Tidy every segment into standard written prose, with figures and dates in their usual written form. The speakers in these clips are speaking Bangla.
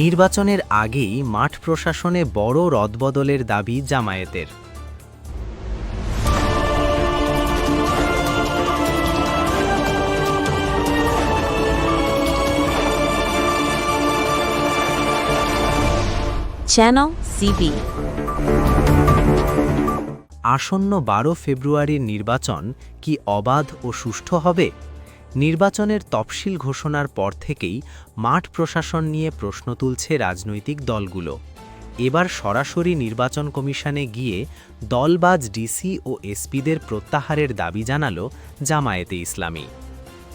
নির্বাচনের আগেই মাঠ প্রশাসনে বড় রদবদলের দাবি জামায়াতের। Channel CB. আসন্ন 12 ফেব্রুয়ারির নির্বাচন কি অবাধ ও সুষ্ঠু হবে? নির্বাচনের তফসিল ঘোষণার পর থেকেই মাঠ প্রশাসন নিয়ে প্রশ্ন তুলছে রাজনৈতিক দলগুলো। এবার সরাসরি নির্বাচন কমিশনে গিয়ে দলবাজ ডিসি ও এসপিদের প্রত্যাহারের দাবি জানালো জামায়াতে ইসলামী।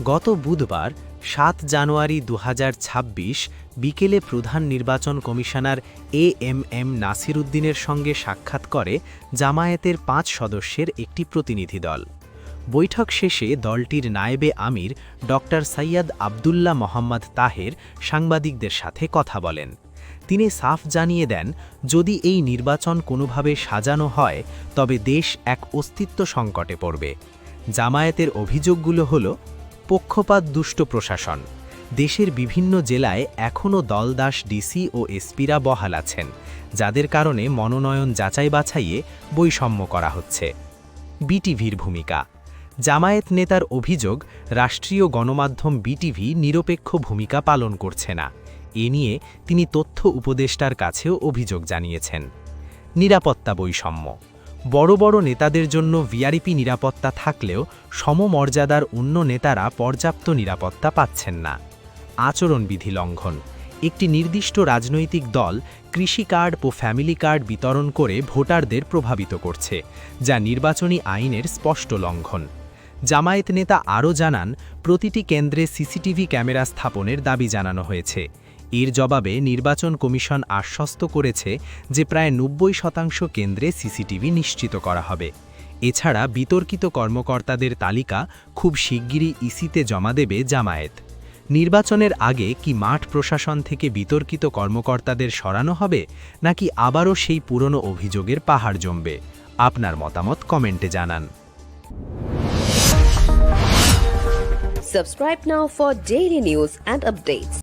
গত বুধবার 7 জানুয়ারি 2026 বিকেলে প্রধান নির্বাচন কমিশনার এএমএম নাসির উদ্দিনের সঙ্গে সাক্ষাৎ করে জামায়াতের 5 সদস্যের একটি প্রতিনিধি দল। বৈঠক শেষে দলটির নায়েবে আমির ডক্টর সৈয়দ আবদুল্লাহ মোহাম্মদ তাহের সাংবাদিকদের সাথে কথা বলেন। তিনি সাফ জানিয়ে দেন, যদি এই নির্বাচন কোনোভাবে সাজানো হয় তবে দেশ এক অস্তিত্ব সংকটে পড়বে। জামায়াতের অভিযোগগুলো হল পক্ষপাত দুষ্ট প্রশাসন। দেশের বিভিন্ন জেলায় এখনও দলদাস ডিসি ও এসপিরা বহাল আছেন, যাদের কারণে মনোনয়ন যাচাই বাছাইয়ে বৈষম্য করা হচ্ছে। বিটিভির ভূমিকা। জামায়াত নেতার অভিযোগ, রাষ্ট্রীয় গণমাধ্যম বিটিভি নিরপেক্ষ ভূমিকা পালন করছে না। এ নিয়ে তিনি তথ্য উপদেষ্টার কাছেও অভিযোগ জানিয়েছেন। নিরাপত্তা বৈষম্য। বড় বড় নেতাদের জন্য ভিআইপি নিরাপত্তা থাকলেও সমমর্যাদার অন্য নেতারা পর্যাপ্ত নিরাপত্তা পাচ্ছেন না। আচরণবিধি লঙ্ঘন। একটি নির্দিষ্ট রাজনৈতিক দল কৃষি কার্ড ও ফ্যামিলি কার্ড বিতরণ করে ভোটারদের প্রভাবিত করছে, যা নির্বাচনী আইনের স্পষ্ট লঙ্ঘন। জামায়াত নেতা আরও জানান, প্রতিটি কেন্দ্রে সিসিটিভি ক্যামেরা স্থাপনের দাবি জানানো হয়েছে। এর জবাবে নির্বাচন কমিশন আশ্বস্ত করেছে যে প্রায় 90% কেন্দ্রে সিসিটিভি নিশ্চিত করা হবে। এছাড়া বিতর্কিত কর্মকর্তাদের তালিকা খুব শিগগিরই ইসিতে জমা দেবে জামায়াত। নির্বাচনের আগে কি মাঠ প্রশাসন থেকে বিতর্কিত কর্মকর্তাদের সরানো হবে, নাকি আবারও সেই পুরনো অভিযোগের পাহাড় জমবে? আপনার মতামত কমেন্টে জানান। Subscribe now for daily news and updates.